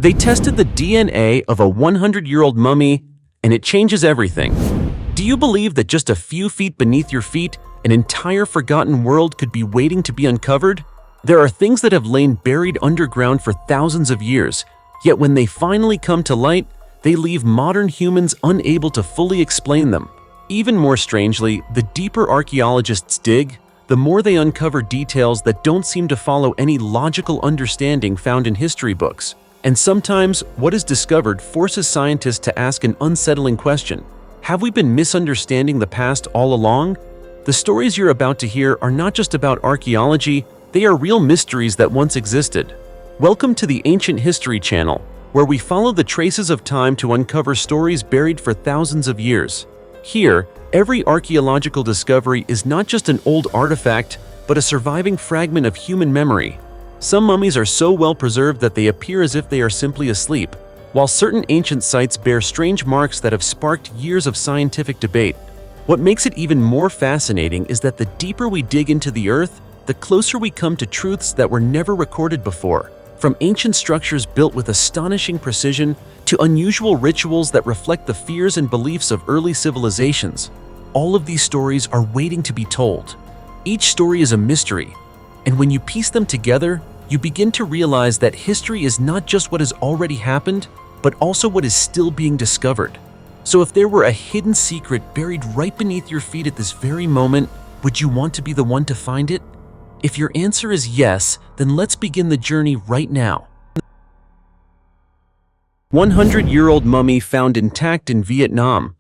They tested the DNA of a 100-year-old mummy, and it changes everything. Do you believe that just a few feet beneath your feet, an entire forgotten world could be waiting to be uncovered? There are things that have lain buried underground for thousands of years, yet when they finally come to light, they leave modern humans unable to fully explain them. Even more strangely, the deeper archaeologists dig, the more they uncover details that don't seem to follow any logical understanding found in history books. And sometimes, what is discovered forces scientists to ask an unsettling question. Have we been misunderstanding the past all along? The stories you're about to hear are not just about archaeology, they are real mysteries that once existed. Welcome to the Ancient History Channel, where we follow the traces of time to uncover stories buried for thousands of years. Here, every archaeological discovery is not just an old artifact, but a surviving fragment of human memory. Some mummies are so well preserved that they appear as if they are simply asleep, while certain ancient sites bear strange marks that have sparked years of scientific debate. What makes it even more fascinating is that the deeper we dig into the earth, the closer we come to truths that were never recorded before. From ancient structures built with astonishing precision to unusual rituals that reflect the fears and beliefs of early civilizations, all of these stories are waiting to be told. Each story is a mystery, and when you piece them together, you begin to realize that history is not just what has already happened, but also what is still being discovered. So if there were a hidden secret buried right beneath your feet at this very moment, would you want to be the one to find it? If your answer is yes, then let's begin the journey right now. 100-year-old mummy found intact in Vietnam.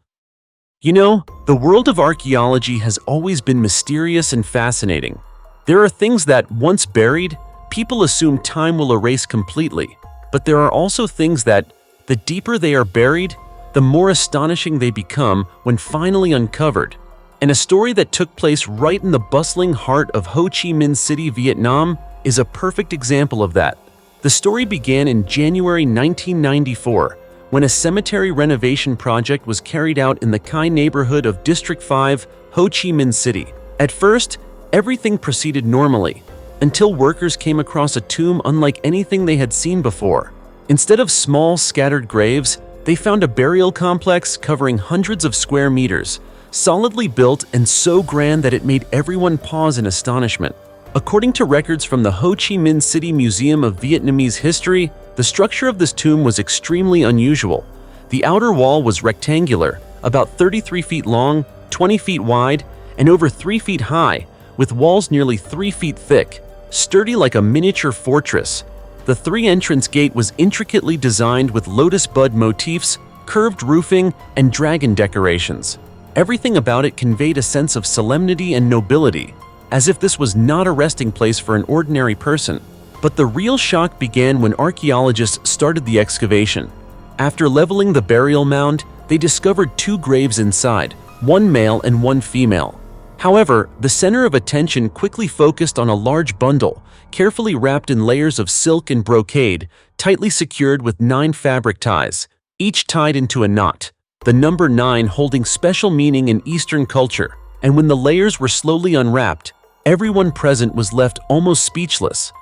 You know, the world of archaeology has always been mysterious and fascinating. There are things that, once buried, people assume time will erase completely. But there are also things that, the deeper they are buried, the more astonishing they become when finally uncovered. And a story that took place right in the bustling heart of Ho Chi Minh City, Vietnam, is a perfect example of that. The story began in January 1994, when a cemetery renovation project was carried out in the Khai neighborhood of District 5, Ho Chi Minh City. At first, everything proceeded normally, until workers came across a tomb unlike anything they had seen before. Instead of small, scattered graves, they found a burial complex covering hundreds of square meters, solidly built and so grand that it made everyone pause in astonishment. According to records from the Ho Chi Minh City Museum of Vietnamese History, the structure of this tomb was extremely unusual. The outer wall was rectangular, about 33 feet long, 20 feet wide, and over 3 feet high, with walls nearly 3 feet thick, sturdy like a miniature fortress. The three-entrance gate was intricately designed with lotus bud motifs, curved roofing, and dragon decorations. Everything about it conveyed a sense of solemnity and nobility, as if this was not a resting place for an ordinary person. But the real shock began when archaeologists started the excavation. After leveling the burial mound, they discovered 2 graves inside, one male and one female. However, the center of attention quickly focused on a large bundle, carefully wrapped in layers of silk and brocade, tightly secured with 9 fabric ties, each tied into a knot. The number 9 holding special meaning in Eastern culture, and when the layers were slowly unwrapped, everyone present was left almost speechless.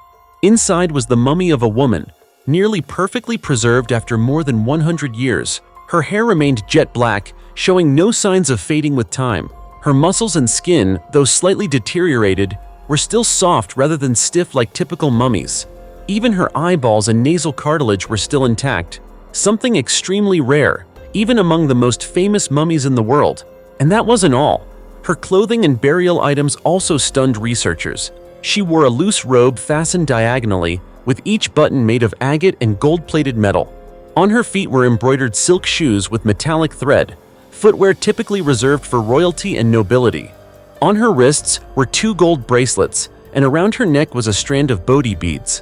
Inside was the mummy of a woman, nearly perfectly preserved after more than 100 years. Her hair remained jet black, showing no signs of fading with time. Her muscles and skin, though slightly deteriorated, were still soft rather than stiff like typical mummies. Even her eyeballs and nasal cartilage were still intact, something extremely rare, even among the most famous mummies in the world. And that wasn't all. Her clothing and burial items also stunned researchers. She wore a loose robe fastened diagonally, with each button made of agate and gold-plated metal. On her feet were embroidered silk shoes with metallic thread, footwear typically reserved for royalty and nobility. On her wrists were 2 gold bracelets, and around her neck was a strand of Bodhi beads.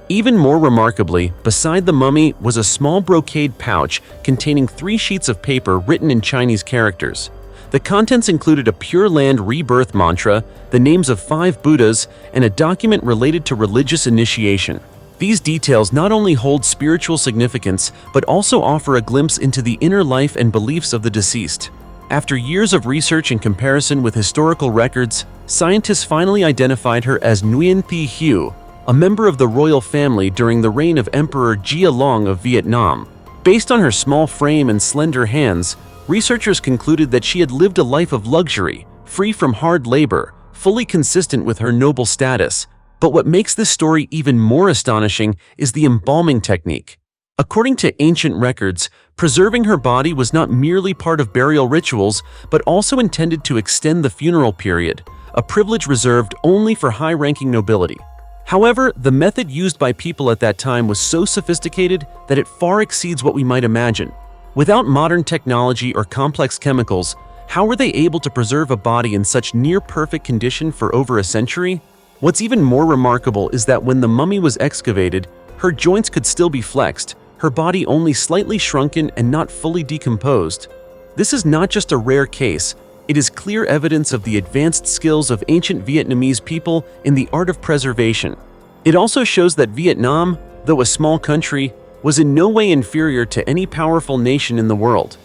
Even more remarkably, beside the mummy was a small brocade pouch containing 3 sheets of paper written in Chinese characters. The contents included a Pure Land rebirth mantra, the names of 5 Buddhas, and a document related to religious initiation. These details not only hold spiritual significance, but also offer a glimpse into the inner life and beliefs of the deceased. After years of research and comparison with historical records, scientists finally identified her as Nguyen Thi Hue, a member of the royal family during the reign of Emperor Gia Long of Vietnam. Based on her small frame and slender hands, researchers concluded that she had lived a life of luxury, free from hard labor, fully consistent with her noble status. But what makes this story even more astonishing is the embalming technique. According to ancient records, preserving her body was not merely part of burial rituals, but also intended to extend the funeral period, a privilege reserved only for high-ranking nobility. However, the method used by people at that time was so sophisticated that it far exceeds what we might imagine. Without modern technology or complex chemicals, how were they able to preserve a body in such near-perfect condition for over a century? What's even more remarkable is that when the mummy was excavated, her joints could still be flexed, her body only slightly shrunken and not fully decomposed. This is not just a rare case, it is clear evidence of the advanced skills of ancient Vietnamese people in the art of preservation. It also shows that Vietnam, though a small country, was in no way inferior to any powerful nation in the world.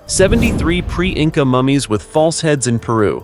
73 pre-Inca mummies with false heads in Peru.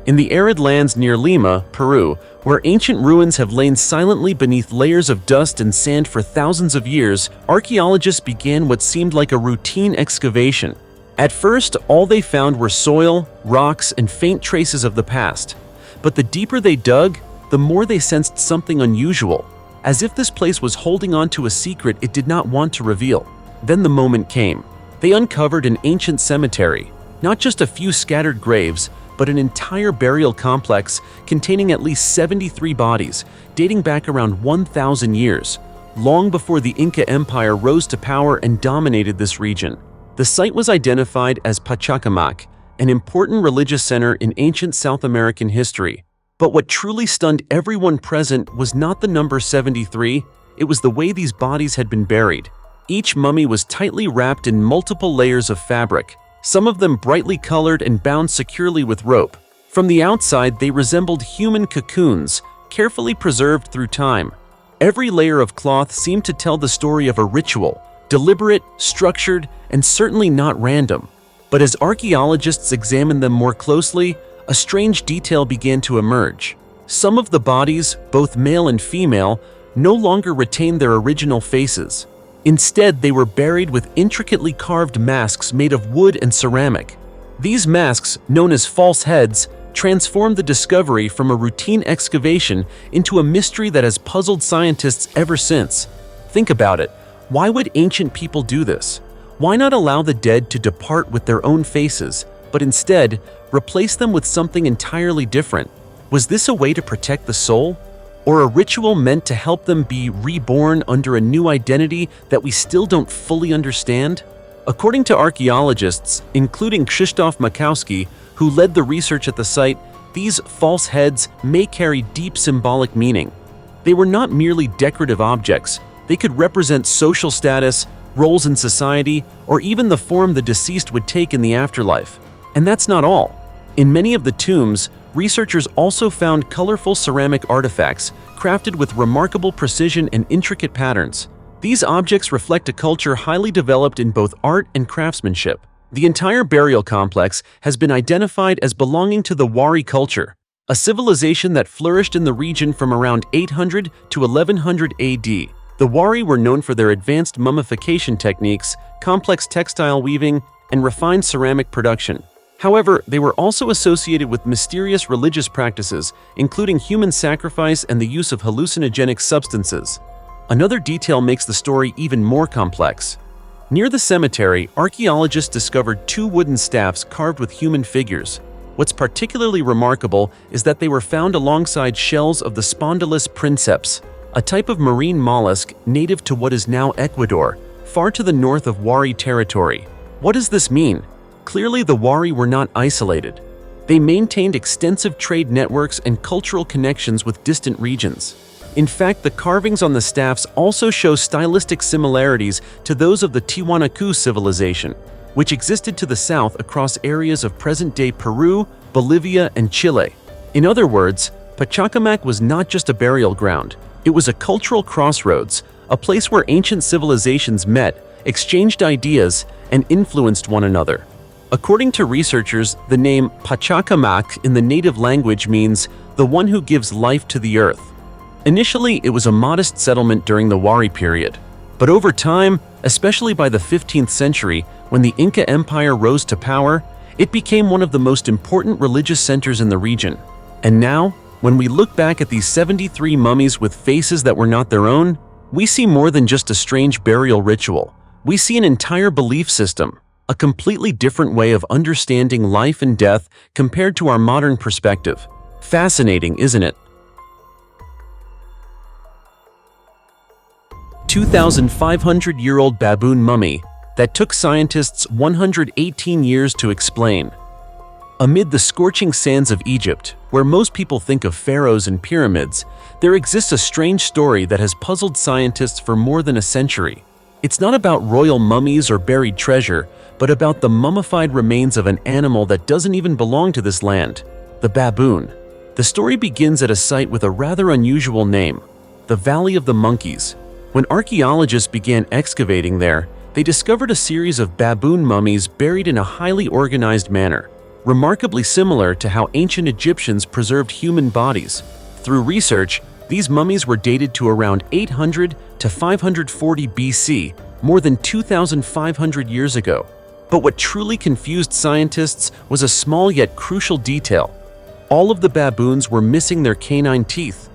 In the arid lands near Lima, Peru, where ancient ruins have lain silently beneath layers of dust and sand for thousands of years, archaeologists began what seemed like a routine excavation. At first, all they found were soil, rocks, and faint traces of the past. But the deeper they dug, the more they sensed something unusual, as if this place was holding on to a secret it did not want to reveal. Then the moment came. They uncovered an ancient cemetery, not just a few scattered graves, but an entire burial complex containing at least 73 bodies, dating back around 1,000 years, long before the Inca Empire rose to power and dominated this region. The site was identified as Pachacamac, an important religious center in ancient South American history. But what truly stunned everyone present was not the number 73, it was the way these bodies had been buried. Each mummy was tightly wrapped in multiple layers of fabric, some of them brightly colored and bound securely with rope. From the outside, they resembled human cocoons, carefully preserved through time. Every layer of cloth seemed to tell the story of a ritual, deliberate, structured, and certainly not random. But as archaeologists examined them more closely, a strange detail began to emerge. Some of the bodies, both male and female, no longer retained their original faces. Instead, they were buried with intricately carved masks made of wood and ceramic. These masks, known as false heads, transformed the discovery from a routine excavation into a mystery that has puzzled scientists ever since. Think about it. Why would ancient people do this? Why not allow the dead to depart with their own faces, but instead replace them with something entirely different? Was this a way to protect the soul? Or a ritual meant to help them be reborn under a new identity that we still don't fully understand? According to archaeologists, including Krzysztof Makowski, who led the research at the site, these false heads may carry deep symbolic meaning. They were not merely decorative objects, they could represent social status, roles in society, or even the form the deceased would take in the afterlife. And that's not all. In many of the tombs, researchers also found colorful ceramic artifacts crafted with remarkable precision and intricate patterns. These objects reflect a culture highly developed in both art and craftsmanship. The entire burial complex has been identified as belonging to the Wari culture, a civilization that flourished in the region from around 800 to 1100 AD. The Wari were known for their advanced mummification techniques, complex textile weaving, and refined ceramic production. However, they were also associated with mysterious religious practices, including human sacrifice and the use of hallucinogenic substances. Another detail makes the story even more complex. Near the cemetery, archaeologists discovered 2 wooden staffs carved with human figures. What's particularly remarkable is that they were found alongside shells of the Spondylus princeps, a type of marine mollusk native to what is now Ecuador, far to the north of Wari territory. What does this mean? Clearly, the Wari were not isolated. They maintained extensive trade networks and cultural connections with distant regions. In fact, the carvings on the staffs also show stylistic similarities to those of the Tiwanaku civilization, which existed to the south across areas of present-day Peru, Bolivia, and Chile. In other words, Pachacamac was not just a burial ground, it was a cultural crossroads, a place where ancient civilizations met, exchanged ideas, and influenced one another. According to researchers, the name Pachacamac in the native language means the one who gives life to the earth. Initially, it was a modest settlement during the Wari period. But over time, especially by the 15th century, when the Inca Empire rose to power, it became one of the most important religious centers in the region. And now, when we look back at these 73 mummies with faces that were not their own, we see more than just a strange burial ritual. We see an entire belief system, a completely different way of understanding life and death compared to our modern perspective. Fascinating, isn't it? 2,500-year-old baboon mummy that took scientists 118 years to explain. Amid the scorching sands of Egypt, where most people think of pharaohs and pyramids, there exists a strange story that has puzzled scientists for more than a century. It's not about royal mummies or buried treasure, but about the mummified remains of an animal that doesn't even belong to this land, the baboon. The story begins at a site with a rather unusual name, the Valley of the Monkeys. When archaeologists began excavating there, they discovered a series of baboon mummies buried in a highly organized manner, remarkably similar to how ancient Egyptians preserved human bodies. Through research, these mummies were dated to around 800 to 540 BC, more than 2,500 years ago. But what truly confused scientists was a small yet crucial detail. All of the baboons were missing their canine teeth.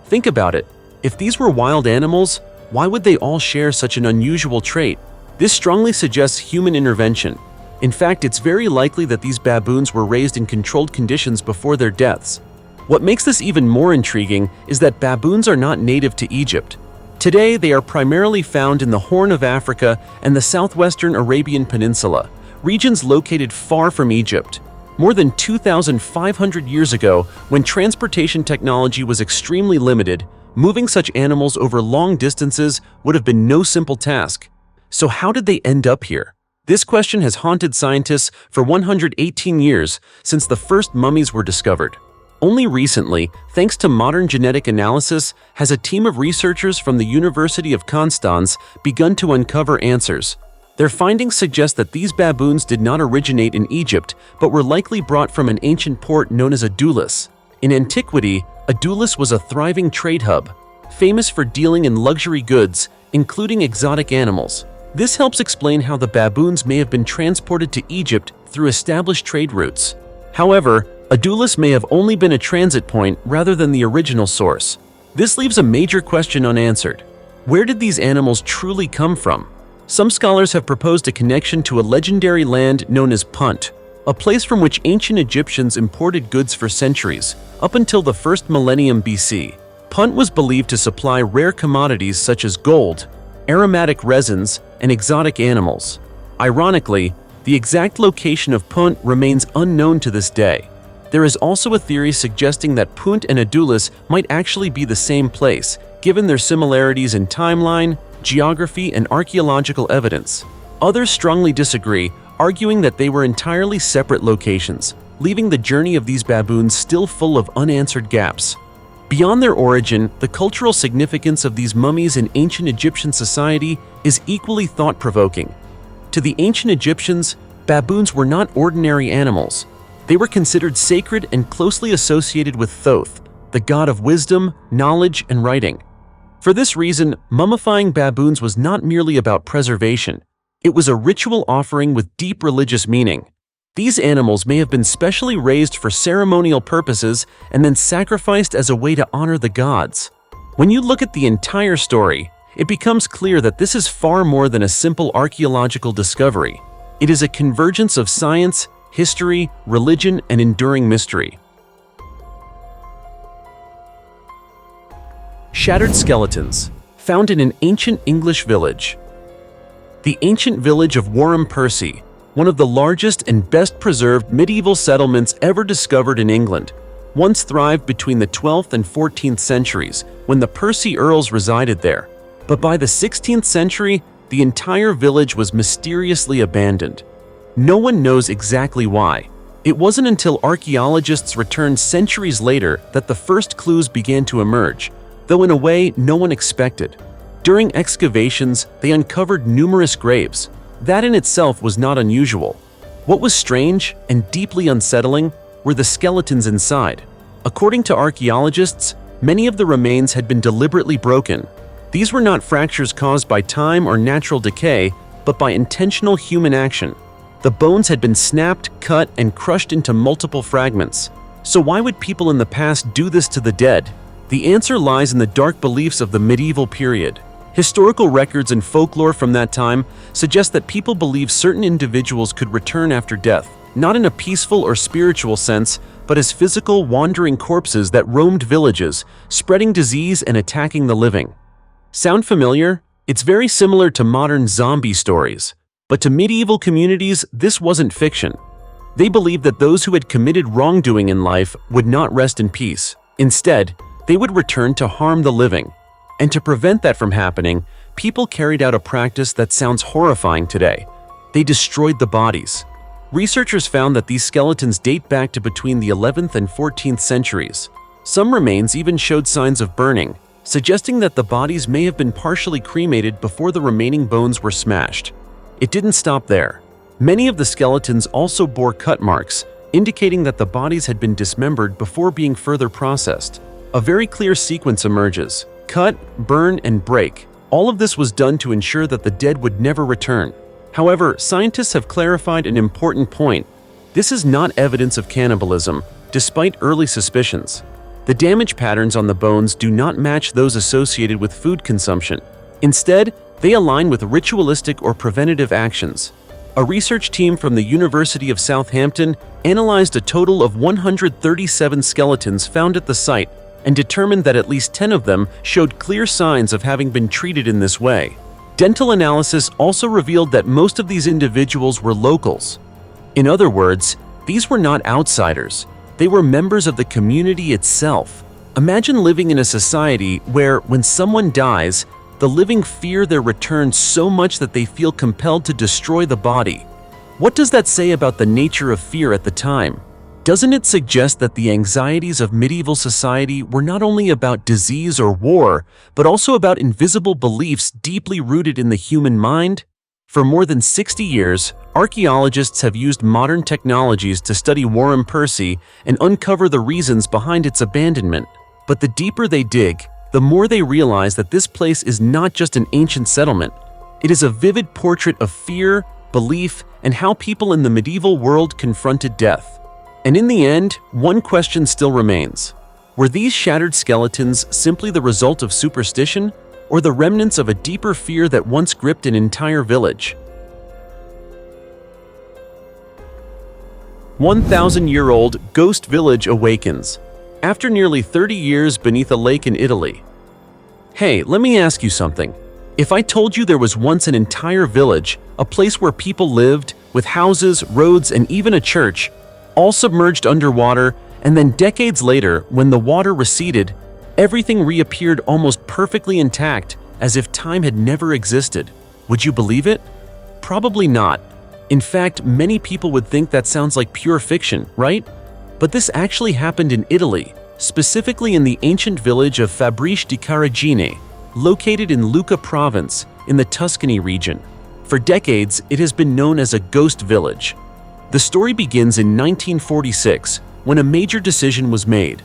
Think about it. If these were wild animals, why would they all share such an unusual trait? This strongly suggests human intervention. In fact, it's very likely that these baboons were raised in controlled conditions before their deaths. What makes this even more intriguing is that baboons are not native to Egypt. Today, they are primarily found in the Horn of Africa and the southwestern Arabian Peninsula, regions located far from Egypt. More than 2,500 years ago, when transportation technology was extremely limited, moving such animals over long distances would have been no simple task. So how did they end up here? This question has haunted scientists for 118 years since the first mummies were discovered. Only recently, thanks to modern genetic analysis, has a team of researchers from the University of Konstanz begun to uncover answers. Their findings suggest that these baboons did not originate in Egypt, but were likely brought from an ancient port known as Adulis. In antiquity, Adulis was a thriving trade hub, famous for dealing in luxury goods, including exotic animals. This helps explain how the baboons may have been transported to Egypt through established trade routes. However, Adulis may have only been a transit point rather than the original source. This leaves a major question unanswered. Where did these animals truly come from? Some scholars have proposed a connection to a legendary land known as Punt, a place from which ancient Egyptians imported goods for centuries, up until the first millennium BC. Punt was believed to supply rare commodities such as gold, aromatic resins, and exotic animals. Ironically, the exact location of Punt remains unknown to this day. There is also a theory suggesting that Punt and Adulis might actually be the same place, given their similarities in timeline, geography, and archaeological evidence. Others strongly disagree, arguing that they were entirely separate locations, leaving the journey of these baboons still full of unanswered gaps. Beyond their origin, the cultural significance of these mummies in ancient Egyptian society is equally thought-provoking. To the ancient Egyptians, baboons were not ordinary animals. They were considered sacred and closely associated with Thoth, the god of wisdom, knowledge, and writing. For this reason, mummifying baboons was not merely about preservation. It was a ritual offering with deep religious meaning. These animals may have been specially raised for ceremonial purposes and then sacrificed as a way to honor the gods. When you look at the entire story, it becomes clear that this is far more than a simple archaeological discovery. It is a convergence of science, history, religion, and enduring mystery. Shattered skeletons, found in an ancient English village. The ancient village of Warham, Percy, one of the largest and best-preserved medieval settlements ever discovered in England, once thrived between the 12th and 14th centuries when the Percy Earls resided there. But by the 16th century, the entire village was mysteriously abandoned. No one knows exactly why. It wasn't until archaeologists returned centuries later that the first clues began to emerge, though in a way no one expected. During excavations, they uncovered numerous graves. That in itself was not unusual. What was strange and deeply unsettling were the skeletons inside. According to archaeologists, many of the remains had been deliberately broken. These were not fractures caused by time or natural decay, but by intentional human action. The bones had been snapped, cut, and crushed into multiple fragments. So why would people in the past do this to the dead? The answer lies in the dark beliefs of the medieval period. Historical records and folklore from that time suggest that people believed certain individuals could return after death, not in a peaceful or spiritual sense, but as physical, wandering corpses that roamed villages, spreading disease and attacking the living. Sound familiar? It's very similar to modern zombie stories. But to medieval communities, this wasn't fiction. They believed that those who had committed wrongdoing in life would not rest in peace. Instead, they would return to harm the living. And to prevent that from happening, people carried out a practice that sounds horrifying today. They destroyed the bodies. Researchers found that these skeletons date back to between the 11th and 14th centuries. Some remains even showed signs of burning, suggesting that the bodies may have been partially cremated before the remaining bones were smashed. It didn't stop there. Many of the skeletons also bore cut marks, indicating that the bodies had been dismembered before being further processed. A very clear sequence emerges: cut, burn, and break. All of this was done to ensure that the dead would never return. However, scientists have clarified an important point. This is not evidence of cannibalism, despite early suspicions. The damage patterns on the bones do not match those associated with food consumption. Instead, they align with ritualistic or preventative actions. A research team from the University of Southampton analyzed a total of 137 skeletons found at the site and determined that at least 10 of them showed clear signs of having been treated in this way. Dental analysis also revealed that most of these individuals were locals. In other words, these were not outsiders. They were members of the community itself. Imagine living in a society where, when someone dies, the living fear their return so much that they feel compelled to destroy the body. What does that say about the nature of fear at the time? Doesn't it suggest that the anxieties of medieval society were not only about disease or war, but also about invisible beliefs deeply rooted in the human mind? For more than 60 years, archaeologists have used modern technologies to study Wari Percy and uncover the reasons behind its abandonment. But the deeper they dig, the more they realize that this place is not just an ancient settlement. It is a vivid portrait of fear, belief, and how people in the medieval world confronted death. And in the end, one question still remains. Were these shattered skeletons simply the result of superstition, or the remnants of a deeper fear that once gripped an entire village? 1,000-year-old ghost village awakens. After nearly 30 years beneath a lake in Italy. Hey, let me ask you something. If I told you there was once an entire village, a place where people lived, with houses, roads, and even a church, all submerged underwater, and then decades later, when the water receded, everything reappeared almost perfectly intact, as if time had never existed, would you believe it? Probably not. In fact, many people would think that sounds like pure fiction, right? But this actually happened in Italy, specifically in the ancient village of Fabriche di Caragine, located in Lucca province in the Tuscany region. For decades, it has been known as a ghost village. The story begins in 1946, when a major decision was made.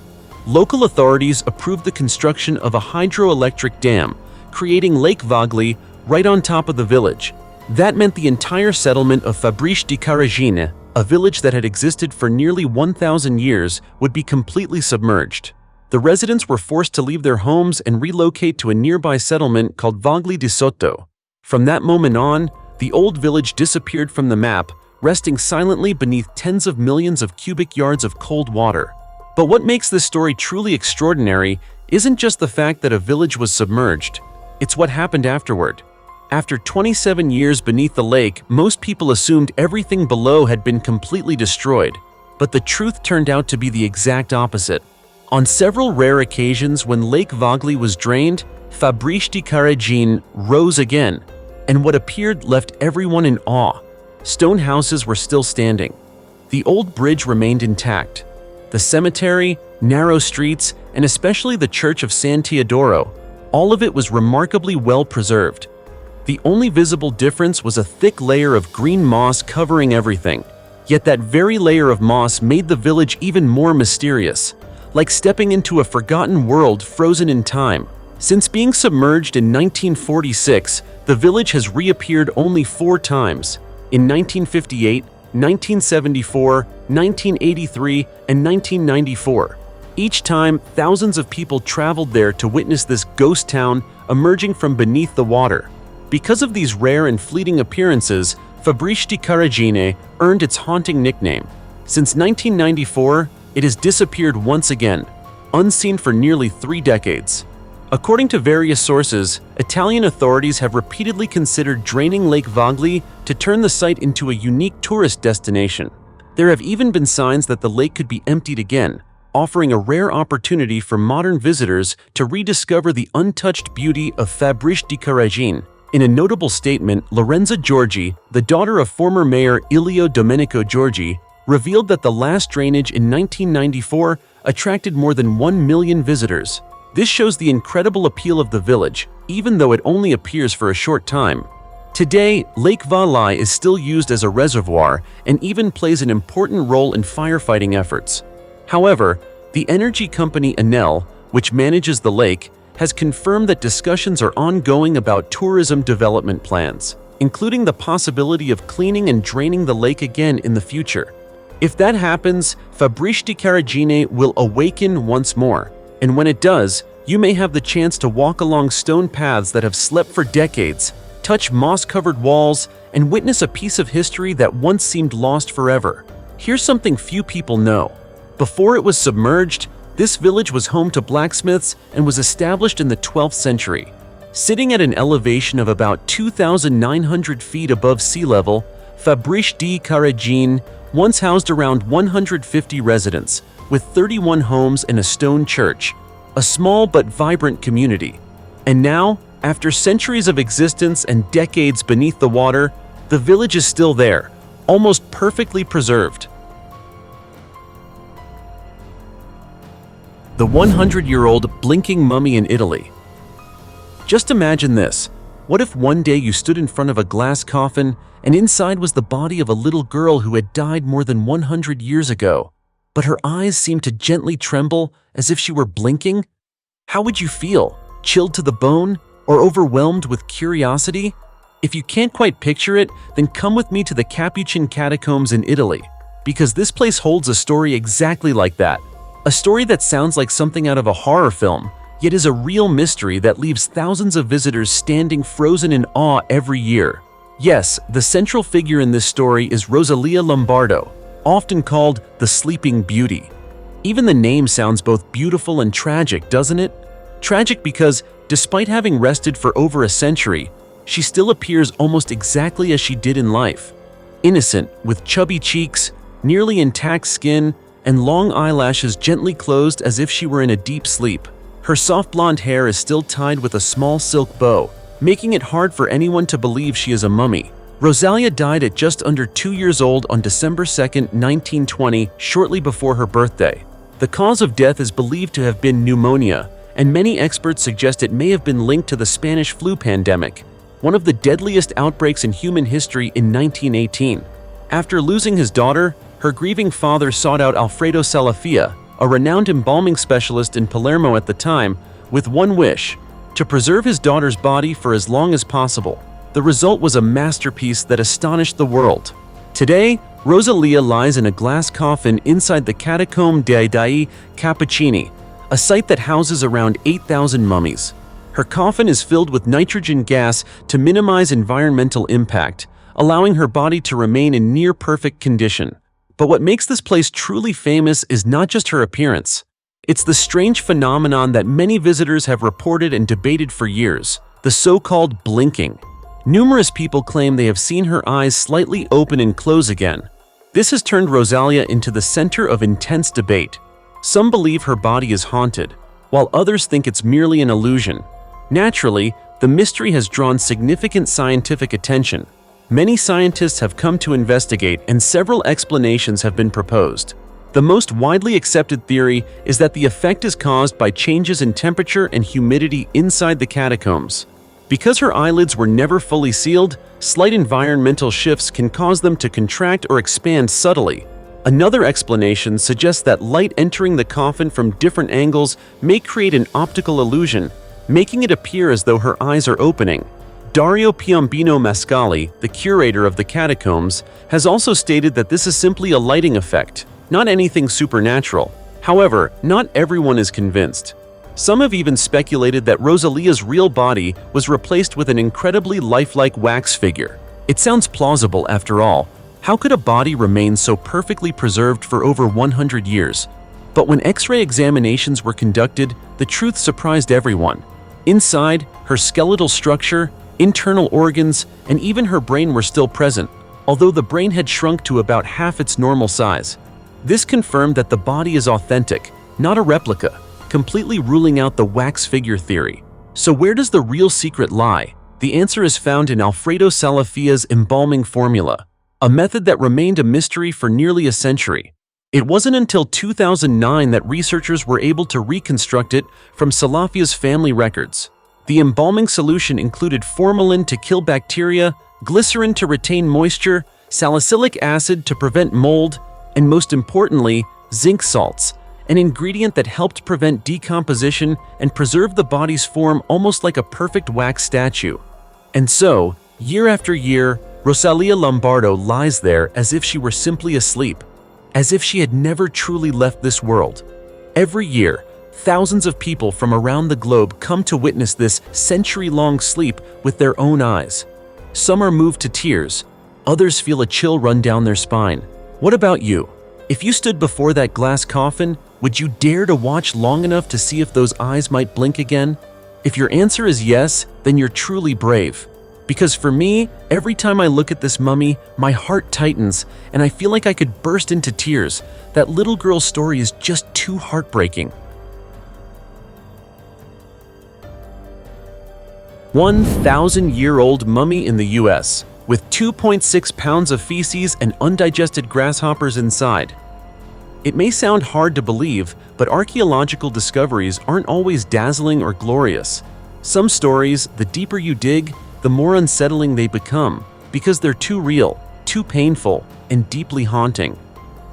Local authorities approved the construction of a hydroelectric dam, creating Lake Vagli right on top of the village. That meant the entire settlement of Fabriche di Caragine, a village that had existed for nearly 1,000 years, would be completely submerged. The residents were forced to leave their homes and relocate to a nearby settlement called Vagli di Sotto. From that moment on, the old village disappeared from the map, resting silently beneath tens of millions of cubic yards of cold water. But what makes this story truly extraordinary isn't just the fact that a village was submerged. It's what happened afterward. After 27 years beneath the lake, most people assumed everything below had been completely destroyed. But the truth turned out to be the exact opposite. On several rare occasions when Lake Vagli was drained, Fabriche di Caragine rose again, and what appeared left everyone in awe. Stone houses were still standing. The old bridge remained intact. The cemetery, narrow streets, and especially the Church of San Teodoro, all of it was remarkably well preserved. The only visible difference was a thick layer of green moss covering everything. Yet that very layer of moss made the village even more mysterious, like stepping into a forgotten world frozen in time. Since being submerged in 1946, the village has reappeared only 4 times: in 1958, 1974, 1983, and 1994. Each time, thousands of people traveled there to witness this ghost town emerging from beneath the water. Because of these rare and fleeting appearances, fragment di Caragine earned its haunting nickname. Since 1994, it has disappeared once again, unseen for nearly 3 decades. According to various sources, Italian authorities have repeatedly considered draining Lake Vagli to turn the site into a unique tourist destination. There have even been signs that the lake could be emptied again, offering a rare opportunity for modern visitors to rediscover the untouched beauty of fragment di Caragine. In a notable statement, Lorenza Giorgi, the daughter of former mayor Ilio Domenico Giorgi, revealed that the last drainage in 1994 attracted more than 1 million visitors. This shows the incredible appeal of the village, even though it only appears for a short time. Today, Lake Vagli is still used as a reservoir and even plays an important role in firefighting efforts. However, the energy company Enel, which manages the lake, has confirmed that discussions are ongoing about tourism development plans, including the possibility of cleaning and draining the lake again in the future. If that happens, fragment di Caragine will awaken once more. And when it does, you may have the chance to walk along stone paths that have slept for decades, touch moss-covered walls, and witness a piece of history that once seemed lost forever. Here's something few people know. Before it was submerged, this village was home to blacksmiths and was established in the 12th century. Sitting at an elevation of about 2,900 feet above sea level, fragment di Caragine once housed around 150 residents, with 31 homes and a stone church, a small but vibrant community. And now, after centuries of existence and decades beneath the water, the village is still there, almost perfectly preserved. The 100-year-old blinking mummy in Italy. Just imagine this. What if one day you stood in front of a glass coffin and inside was the body of a little girl who had died more than 100 years ago, but her eyes seemed to gently tremble as if she were blinking? How would you feel? Chilled to the bone or overwhelmed with curiosity? If you can't quite picture it, then come with me to the Capuchin catacombs in Italy, because this place holds a story exactly like that. A story that sounds like something out of a horror film, yet is a real mystery that leaves thousands of visitors standing frozen in awe every year. Yes, the central figure in this story is Rosalia Lombardo, often called the Sleeping Beauty. Even the name sounds both beautiful and tragic, doesn't it? Tragic because, despite having rested for over a century, she still appears almost exactly as she did in life. Innocent, with chubby cheeks, nearly intact skin, and long eyelashes gently closed as if she were in a deep sleep. Her soft blonde hair is still tied with a small silk bow, making it hard for anyone to believe she is a mummy. Rosalia died at just under 2 years old on December 2, 1920, shortly before her birthday. The cause of death is believed to have been pneumonia, and many experts suggest it may have been linked to the Spanish flu pandemic, one of the deadliest outbreaks in human history in 1918. After losing his daughter, her grieving father sought out Alfredo Salafia, a renowned embalming specialist in Palermo at the time, with one wish: to preserve his daughter's body for as long as possible. The result was a masterpiece that astonished the world. Today, Rosalia lies in a glass coffin inside the Catacombe dei Cappuccini, a site that houses around 8,000 mummies. Her coffin is filled with nitrogen gas to minimize environmental impact, allowing her body to remain in near-perfect condition. But what makes this place truly famous is not just her appearance. It's the strange phenomenon that many visitors have reported and debated for years, the so-called blinking. Numerous people claim they have seen her eyes slightly open and close again. This has turned Rosalia into the center of intense debate. Some believe her body is haunted, while others think it's merely an illusion. Naturally, the mystery has drawn significant scientific attention. Many scientists have come to investigate, and several explanations have been proposed. The most widely accepted theory is that the effect is caused by changes in temperature and humidity inside the catacombs. Because her eyelids were never fully sealed, slight environmental shifts can cause them to contract or expand subtly. Another explanation suggests that light entering the coffin from different angles may create an optical illusion, making it appear as though her eyes are opening. Dario Piombino Mascali, the curator of the catacombs, has also stated that this is simply a lighting effect, not anything supernatural. However, not everyone is convinced. Some have even speculated that Rosalia's real body was replaced with an incredibly lifelike wax figure. It sounds plausible after all. How could a body remain so perfectly preserved for over 100 years? But when X-ray examinations were conducted, the truth surprised everyone. Inside, her skeletal structure, internal organs, and even her brain were still present, although the brain had shrunk to about half its normal size. This confirmed that the body is authentic, not a replica, completely ruling out the wax figure theory. So where does the real secret lie? The answer is found in Alfredo Salafia's embalming formula, a method that remained a mystery for nearly a century. It wasn't until 2009 that researchers were able to reconstruct it from Salafia's family records. The embalming solution included formalin to kill bacteria, glycerin to retain moisture, salicylic acid to prevent mold, and most importantly, zinc salts, an ingredient that helped prevent decomposition and preserve the body's form almost like a perfect wax statue. And so, year after year, Rosalia Lombardo lies there as if she were simply asleep, as if she had never truly left this world. Every year, thousands of people from around the globe come to witness this century-long sleep with their own eyes. Some are moved to tears, others feel a chill run down their spine. What about you? If you stood before that glass coffin, would you dare to watch long enough to see if those eyes might blink again? If your answer is yes, then you're truly brave. Because for me, every time I look at this mummy, my heart tightens and I feel like I could burst into tears. That little girl's story is just too heartbreaking. 1,000-year-old mummy in the US, with 2.6 pounds of feces and undigested grasshoppers inside. It may sound hard to believe, but archaeological discoveries aren't always dazzling or glorious. Some stories, the deeper you dig, the more unsettling they become, because they're too real, too painful, and deeply haunting.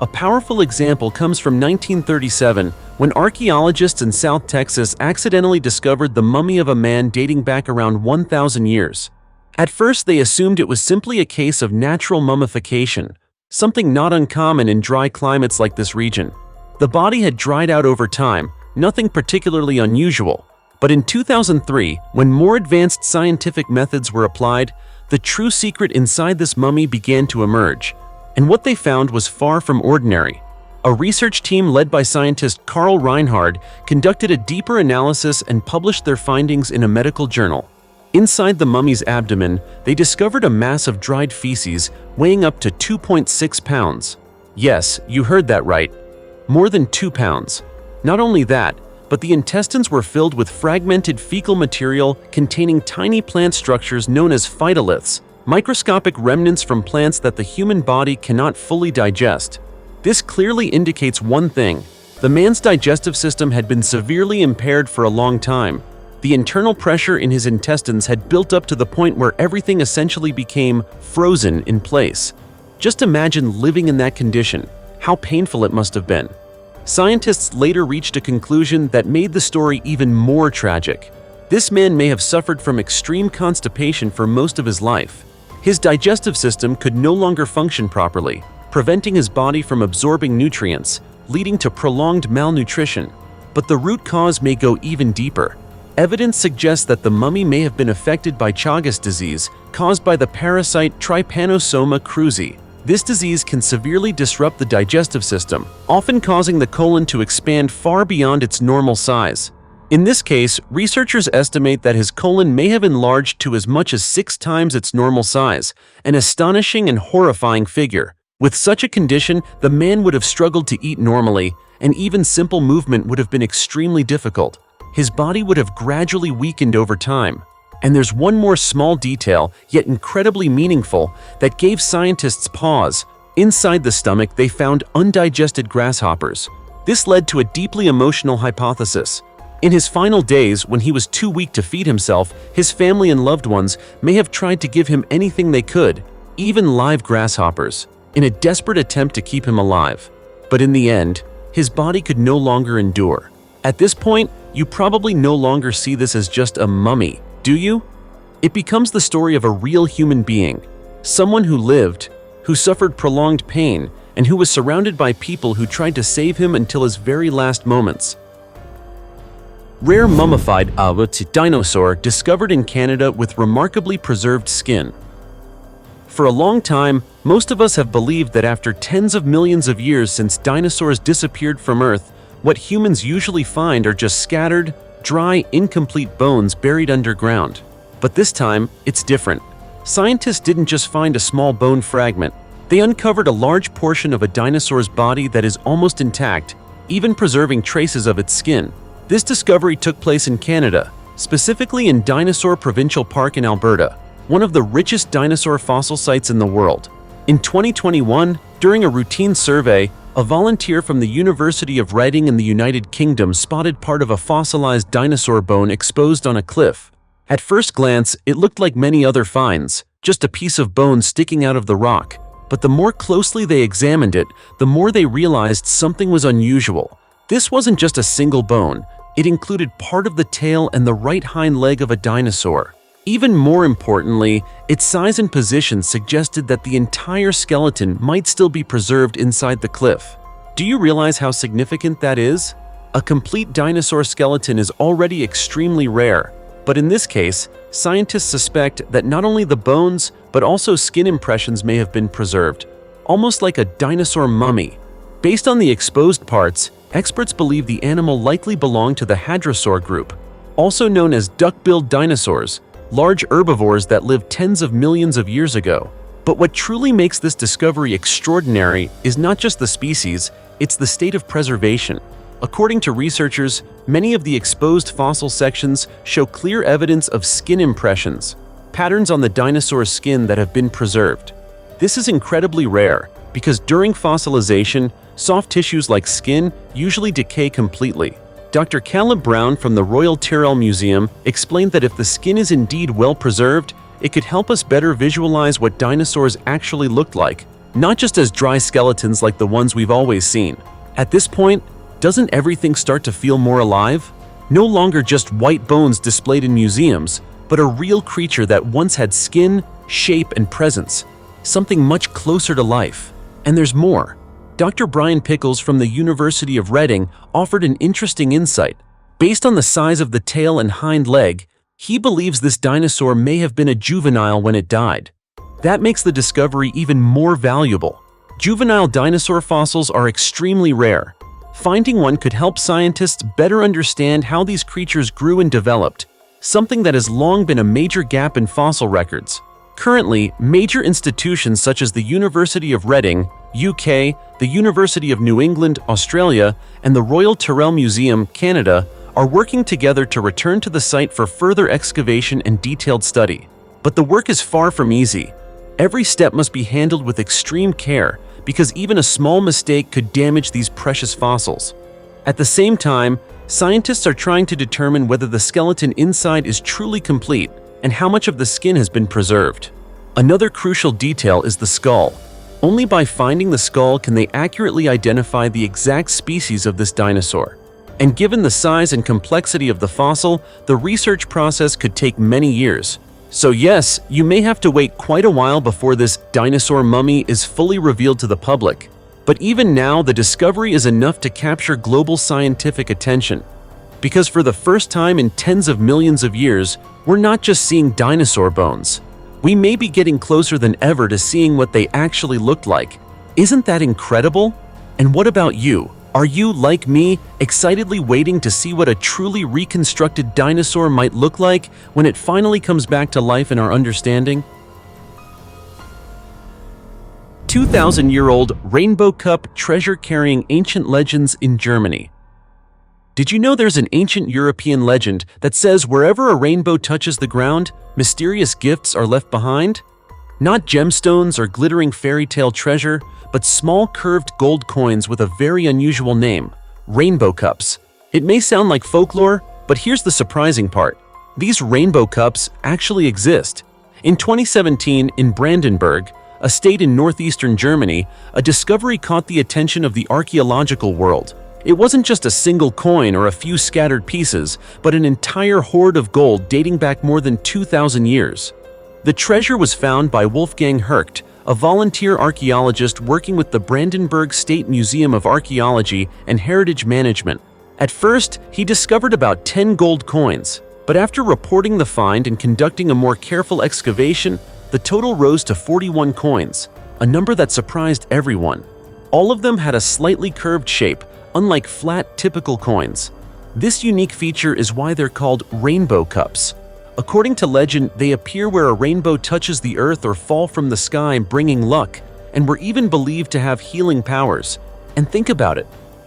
A powerful example comes from 1937, when archaeologists in South Texas accidentally discovered the mummy of a man dating back around 1,000 years. At first, they assumed it was simply a case of natural mummification, something not uncommon in dry climates like this region. The body had dried out over time, nothing particularly unusual. But in 2003, when more advanced scientific methods were applied, the true secret inside this mummy began to emerge. And what they found was far from ordinary. A research team led by scientist Carl Reinhard conducted a deeper analysis and published their findings in a medical journal. Inside the mummy's abdomen, they discovered a mass of dried feces weighing up to 2.6 pounds. Yes, you heard that right. More than 2 pounds. Not only that, but the intestines were filled with fragmented fecal material containing tiny plant structures known as phytoliths, microscopic remnants from plants that the human body cannot fully digest. This clearly indicates one thing: the man's digestive system had been severely impaired for a long time. The internal pressure in his intestines had built up to the point where everything essentially became frozen in place. Just imagine living in that condition. How painful it must have been. Scientists later reached a conclusion that made the story even more tragic. This man may have suffered from extreme constipation for most of his life. His digestive system could no longer function properly, preventing his body from absorbing nutrients, leading to prolonged malnutrition. But the root cause may go even deeper. Evidence suggests that the mummy may have been affected by Chagas disease, caused by the parasite Trypanosoma cruzi. This disease can severely disrupt the digestive system, often causing the colon to expand far beyond its normal size. In this case, researchers estimate that his colon may have enlarged to as much as 6 times its normal size, an astonishing and horrifying figure. With such a condition, the man would have struggled to eat normally, and even simple movement would have been extremely difficult. His body would have gradually weakened over time. And there's one more small detail, yet incredibly meaningful, that gave scientists pause. Inside the stomach, they found undigested grasshoppers. This led to a deeply emotional hypothesis. In his final days, when he was too weak to feed himself, his family and loved ones may have tried to give him anything they could, even live grasshoppers, in a desperate attempt to keep him alive. But in the end, his body could no longer endure. At this point, you probably no longer see this as just a mummy, do you? It becomes the story of a real human being, someone who lived, who suffered prolonged pain, and who was surrounded by people who tried to save him until his very last moments. Rare mummified dinosaur discovered in Canada with remarkably preserved skin. For a long time, most of us have believed that after tens of millions of years since dinosaurs disappeared from Earth, what humans usually find are just scattered, dry, incomplete bones buried underground. But this time, it's different. Scientists didn't just find a small bone fragment. They uncovered a large portion of a dinosaur's body that is almost intact, even preserving traces of its skin. This discovery took place in Canada, specifically in Dinosaur Provincial Park in Alberta, one of the richest dinosaur fossil sites in the world. In 2021, during a routine survey, a volunteer from the University of Reading in the United Kingdom spotted part of a fossilized dinosaur bone exposed on a cliff. At first glance, it looked like many other finds, just a piece of bone sticking out of the rock. But the more closely they examined it, the more they realized something was unusual. This wasn't just a single bone. It included part of the tail and the right hind leg of a dinosaur. Even more importantly, its size and position suggested that the entire skeleton might still be preserved inside the cliff. Do you realize how significant that is? A complete dinosaur skeleton is already extremely rare, but in this case, scientists suspect that not only the bones, but also skin impressions may have been preserved, almost like a dinosaur mummy. Based on the exposed parts, experts believe the animal likely belonged to the hadrosaur group, also known as duck-billed dinosaurs, large herbivores that lived tens of millions of years ago. But what truly makes this discovery extraordinary is not just the species, it's the state of preservation. According to researchers, many of the exposed fossil sections show clear evidence of skin impressions, patterns on the dinosaur's skin that have been preserved. This is incredibly rare because during fossilization, soft tissues like skin usually decay completely. Dr. Caleb Brown from the Royal Tyrrell Museum explained that if the skin is indeed well preserved, it could help us better visualize what dinosaurs actually looked like, not just as dry skeletons like the ones we've always seen. At this point, doesn't everything start to feel more alive? No longer just white bones displayed in museums, but a real creature that once had skin, shape, and presence, something much closer to life. And there's more. Dr. Brian Pickles from the University of Reading offered an interesting insight. Based on the size of the tail and hind leg, he believes this dinosaur may have been a juvenile when it died. That makes the discovery even more valuable. Juvenile dinosaur fossils are extremely rare. Finding one could help scientists better understand how these creatures grew and developed, something that has long been a major gap in fossil records. Currently, major institutions such as the University of Reading, UK, the University of New England, Australia, and the Royal Tyrrell Museum, Canada, are working together to return to the site for further excavation and detailed study. But the work is far from easy. Every step must be handled with extreme care, because even a small mistake could damage these precious fossils. At the same time, scientists are trying to determine whether the skeleton inside is truly complete and how much of the skin has been preserved. Another crucial detail is the skull. Only by finding the skull can they accurately identify the exact species of this dinosaur. And given the size and complexity of the fossil, the research process could take many years. So yes, you may have to wait quite a while before this dinosaur mummy is fully revealed to the public. But even now, the discovery is enough to capture global scientific attention. Because for the first time in tens of millions of years, we're not just seeing dinosaur bones. We may be getting closer than ever to seeing what they actually looked like. Isn't that incredible? And what about you? Are you, like me, excitedly waiting to see what a truly reconstructed dinosaur might look like when it finally comes back to life in our understanding? 2,000-year-old Rainbow Cup treasure carrying ancient legends in Germany. Did you know there's an ancient European legend that says wherever a rainbow touches the ground, mysterious gifts are left behind? Not gemstones or glittering fairy tale treasure, but small curved gold coins with a very unusual name, rainbow cups. It may sound like folklore, But here's the surprising part. These rainbow cups actually exist. In 2017, in Brandenburg, a state in northeastern Germany, a discovery caught the attention of the archaeological world. It wasn't just a single coin or a few scattered pieces, but an entire hoard of gold dating back more than 2,000 years. The treasure was found by Wolfgang Hercht, a volunteer archaeologist working with the Brandenburg State Museum of Archaeology and Heritage Management. At first, he discovered about 10 gold coins, but after reporting the find and conducting a more careful excavation, the total rose to 41 coins, a number that surprised everyone. All of them had a slightly curved shape, unlike flat, typical coins. This unique feature is why they're called rainbow cups. According to legend, they appear where a rainbow touches the earth or fall from the sky, bringing luck, and were even believed to have healing powers. And think about it.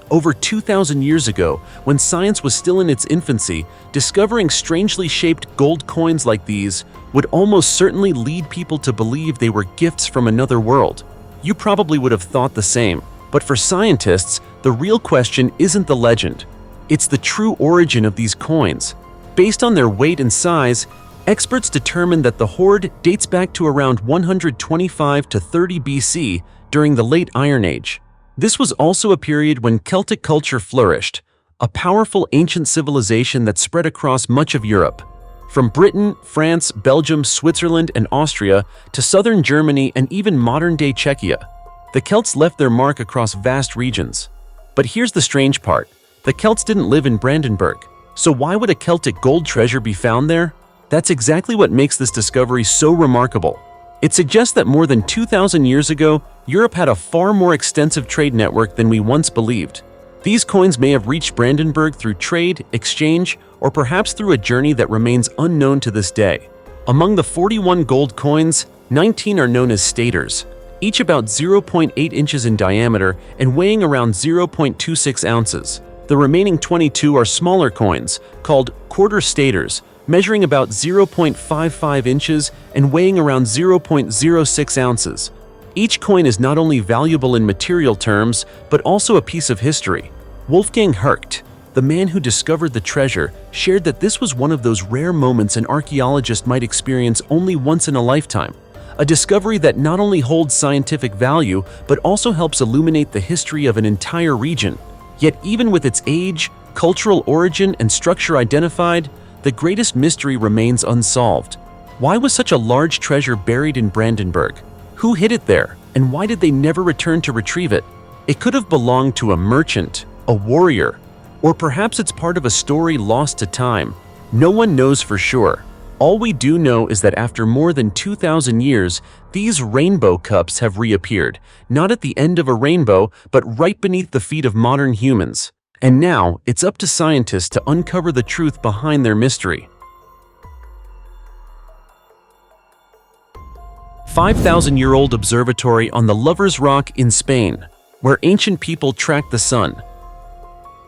Over 2,000 years ago, when science was still in its infancy, discovering strangely shaped gold coins like these would almost certainly lead people to believe they were gifts from another world. You probably would have thought the same, but for scientists, the real question isn't the legend. It's the true origin of these coins. Based on their weight and size, experts determined that the hoard dates back to around 125 to 30 BC during the Late Iron Age. This was also a period when Celtic culture flourished, a powerful ancient civilization that spread across much of Europe. From Britain, France, Belgium, Switzerland, and Austria to southern Germany and even modern-day Czechia, the Celts left their mark across vast regions. But here's the strange part. The Celts didn't live in Brandenburg. So why would a Celtic gold treasure be found there? That's exactly what makes this discovery so remarkable. It suggests that more than 2,000 years ago, Europe had a far more extensive trade network than we once believed. These coins may have reached Brandenburg through trade, exchange, or perhaps through a journey that remains unknown to this day. Among the 41 gold coins, 19 are known as staters, each about 0.8 inches in diameter and weighing around 0.26 ounces. The remaining 22 are smaller coins, called quarter staters, measuring about 0.55 inches and weighing around 0.06 ounces. Each coin is not only valuable in material terms, but also a piece of history. Wolfgang Hercht, the man who discovered the treasure, shared that this was one of those rare moments an archaeologist might experience only once in a lifetime. A discovery that not only holds scientific value, but also helps illuminate the history of an entire region. Yet even with its age, cultural origin, and structure identified, the greatest mystery remains unsolved. Why was such a large treasure buried in Brandenburg? Who hid it there, and why did they never return to retrieve it? It could have belonged to a merchant, a warrior, or perhaps it's part of a story lost to time. No one knows for sure. All we do know is that after more than 2,000 years, these rainbow cups have reappeared, not at the end of a rainbow, but right beneath the feet of modern humans. And now, it's up to scientists to uncover the truth behind their mystery. 5,000-year-old observatory on the Lover's Rock in Spain, where ancient people tracked the sun.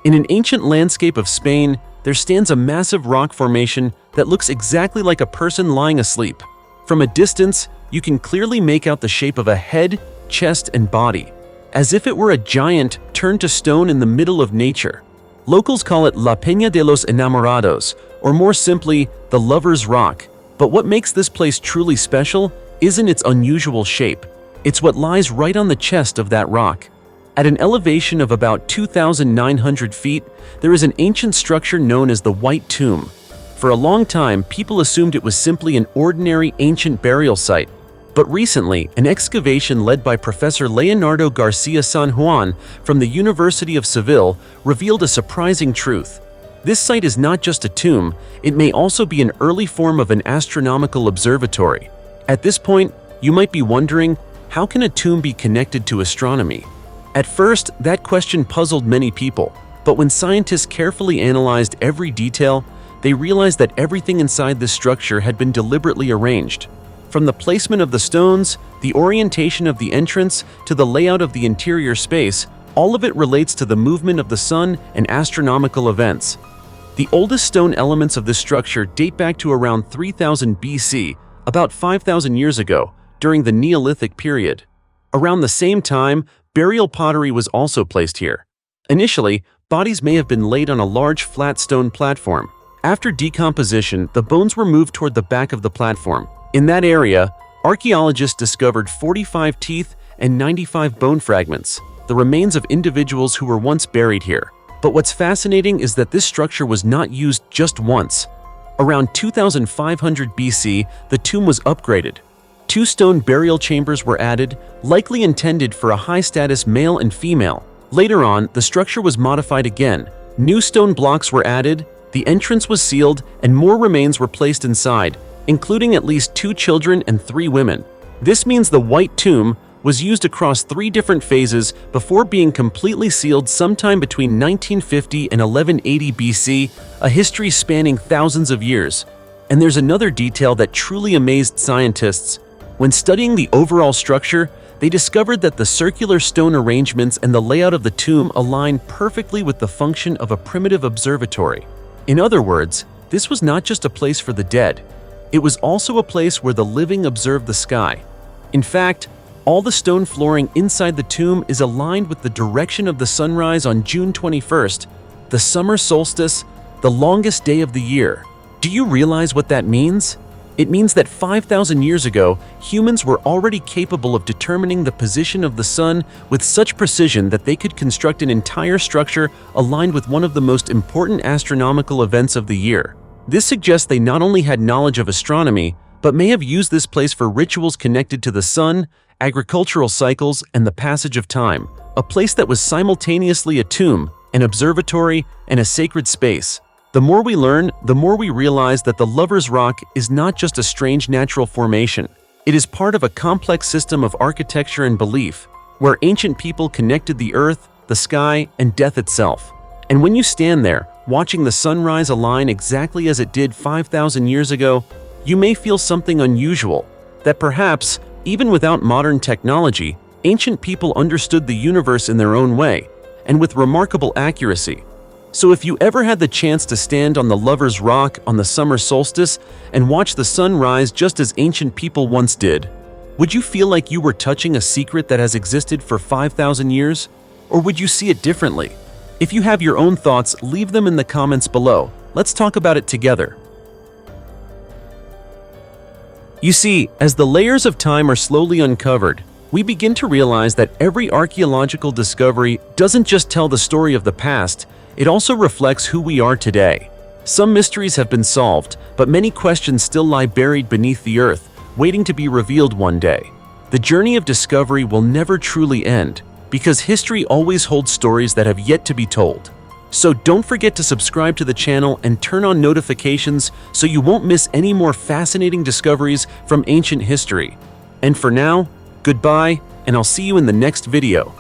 In an ancient landscape of Spain, there stands a massive rock formation that looks exactly like a person lying asleep. From a distance, you can clearly make out the shape of a head, chest, and body, as if it were a giant turned to stone in the middle of nature. Locals call it La Peña de los Enamorados, or more simply, the Lover's Rock. But what makes this place truly special isn't its unusual shape. It's what lies right on the chest of that rock. At an elevation of about 2,900 feet, there is an ancient structure known as the White Tomb. For a long time, people assumed it was simply an ordinary ancient burial site. But recently, an excavation led by Professor Leonardo Garcia San Juan from the University of Seville revealed a surprising truth. This site is not just a tomb, it may also be an early form of an astronomical observatory. At this point, you might be wondering, how can a tomb be connected to astronomy? At first, that question puzzled many people, but when scientists carefully analyzed every detail, they realized that everything inside this structure had been deliberately arranged. From the placement of the stones, the orientation of the entrance, to the layout of the interior space, all of it relates to the movement of the sun and astronomical events. The oldest stone elements of this structure date back to around 3000 BC, about 5,000 years ago, during the Neolithic period. Around the same time, burial pottery was also placed here. Initially, bodies may have been laid on a large flat stone platform, After decomposition, the bones were moved toward the back of the platform. In that area, archaeologists discovered 45 teeth and 95 bone fragments, the remains of individuals who were once buried here. But what's fascinating is that this structure was not used just once. Around 2500 BC, the tomb was upgraded. 2 stone burial chambers were added, likely intended for a high-status male and female. Later on, the structure was modified again. New stone blocks were added, the entrance was sealed, and more remains were placed inside, including at least 2 children and 3 women. This means the White Tomb was used across 3 different phases before being completely sealed sometime between 1950 and 1180 BC, a history spanning thousands of years. And there's another detail that truly amazed scientists. When studying the overall structure, they discovered that the circular stone arrangements and the layout of the tomb align perfectly with the function of a primitive observatory. In other words, this was not just a place for the dead. It was also a place where the living observed the sky. In fact, all the stone flooring inside the tomb is aligned with the direction of the sunrise on June 21st, the summer solstice, the longest day of the year. Do you realize what that means? It means that 5,000 years ago, humans were already capable of determining the position of the sun with such precision that they could construct an entire structure aligned with one of the most important astronomical events of the year. This suggests they not only had knowledge of astronomy, but may have used this place for rituals connected to the sun, agricultural cycles, and the passage of time, a place that was simultaneously a tomb, an observatory, and a sacred space. The more we learn, the more we realize that the Lover's Rock is not just a strange natural formation. It is part of a complex system of architecture and belief, where ancient people connected the earth, the sky, and death itself. And when you stand there, watching the sunrise align exactly as it did 5,000 years ago, you may feel something unusual, that perhaps, even without modern technology, ancient people understood the universe in their own way, and with remarkable accuracy. So if you ever had the chance to stand on the Lover's Rock on the summer solstice and watch the sun rise just as ancient people once did, would you feel like you were touching a secret that has existed for 5,000 years? Or would you see it differently? If you have your own thoughts, leave them in the comments below. Let's talk about it together. You see, as the layers of time are slowly uncovered, we begin to realize that every archaeological discovery doesn't just tell the story of the past, it also reflects who we are today. Some mysteries have been solved, but many questions still lie buried beneath the earth, waiting to be revealed one day. The journey of discovery will never truly end, because history always holds stories that have yet to be told. So don't forget to subscribe to the channel and turn on notifications so you won't miss any more fascinating discoveries from ancient history. And for now, goodbye, and I'll see you in the next video.